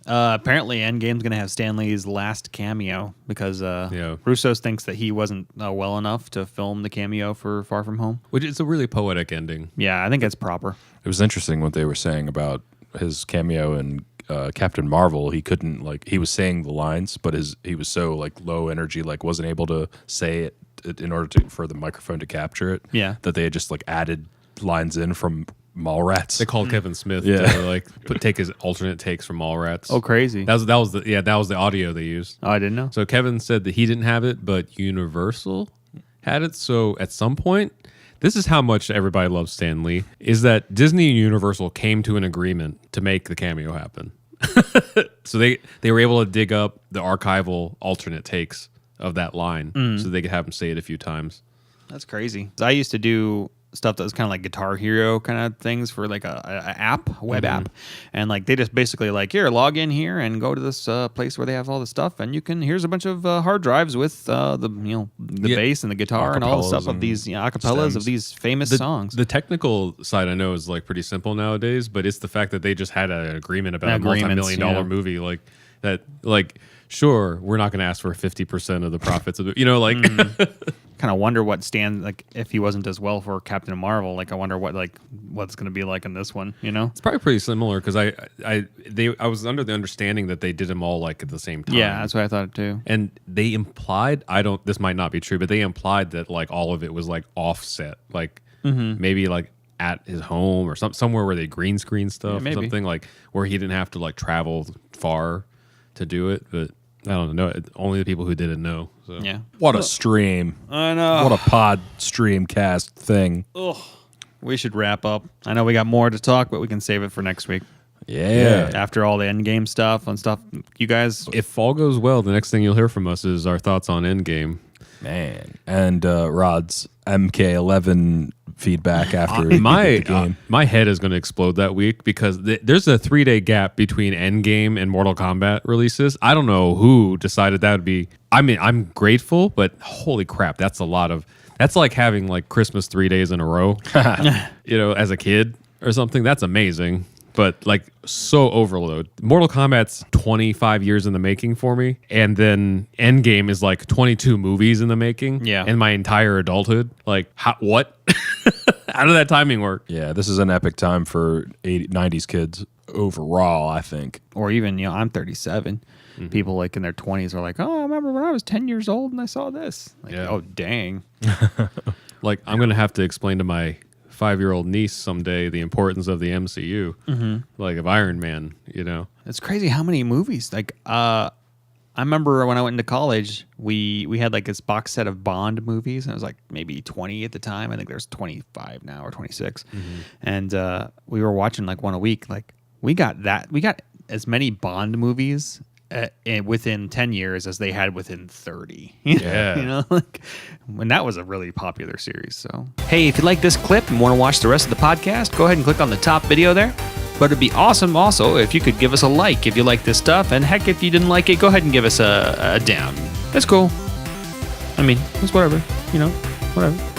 Apparently, Endgame's going to have Stan Lee's last cameo because Russo thinks that he wasn't well enough to film the cameo for Far From Home. Which is a really poetic ending. Yeah, I think it's proper. It was interesting what they were saying about his cameo in Captain Marvel. He couldn't he was saying the lines, but he was so low energy, wasn't able to say it in order for the microphone to capture it. Yeah, that they had just added lines in from Mallrats. They called Kevin Smith to take his alternate takes from Mallrats. Oh, crazy! That was the audio they used. Oh, I didn't know. So Kevin said that he didn't have it, but Universal had it. So at some point, this is how much everybody loves Stan Lee, is that Disney and Universal came to an agreement to make the cameo happen. So they were able to dig up the archival alternate takes of that line so they could have him say it a few times. That's crazy. I used to do stuff that was kind of like Guitar Hero kind of things for a web app, and they just basically here, log in here and go to this place where they have all the stuff, and here's a bunch of hard drives with the bass and the guitar and all the stuff of these acapellas of these famous songs. The technical side I know is pretty simple nowadays, but it's the fact that they just had an agreement about a multi-million-dollar movie that. Sure, we're not going to ask for 50% of the profits of the, Kind of wonder what Stan, if he wasn't as well for Captain Marvel, I wonder what what's going to be like in this one, It's probably pretty similar because I was under the understanding that they did them all at the same time. Yeah, that's what I thought too. And they implied, this might not be true, but they implied that all of it was offset, maybe at his home or somewhere where they green screen stuff, or something where he didn't have to travel far to do it, but I don't know. Only the people who did it know. So. Yeah. What a stream. I know. What a pod stream cast thing. Ugh. We should wrap up. I know we got more to talk, but we can save it for next week. Yeah. After all the Endgame stuff and stuff, you guys. If all goes well, the next thing you'll hear from us is our thoughts on Endgame. Man. And Rod's MK11 feedback after my game. My head is going to explode that week because there's a 3-day gap between Endgame and Mortal Kombat releases. I don't know who decided that would be. I mean, I'm grateful, but holy crap, that's a lot of. That's like having Christmas 3 days in a row, as a kid or something. That's amazing. But so overload. Mortal Kombat's 25 years in the making for me, and then Endgame is 22 movies in the making. Yeah, and my entire adulthood. What? How did that timing work? Yeah, this is an epic time for 90s kids overall, I think. Or even I'm 37. Mm-hmm. People in their 20s are oh, I remember when I was 10 years old and I saw this. Oh, dang. I'm gonna have to explain to my 5-year-old niece someday the importance of the MCU, of Iron Man. It's crazy how many movies. I remember when I went into college, we had this box set of Bond movies, and it was maybe 20 at the time. I think there's 25 now or 26, and we were watching one a week. We got as many Bond movies within 10 years as they had within 30. Yeah. When that was a really popular series. So, hey, if you like this clip and want to watch the rest of the podcast, go ahead and click on the top video there. But it'd be awesome also if you could give us a like if you like this stuff. And heck, if you didn't like it, go ahead and give us a down. That's cool. I mean, it's whatever, whatever.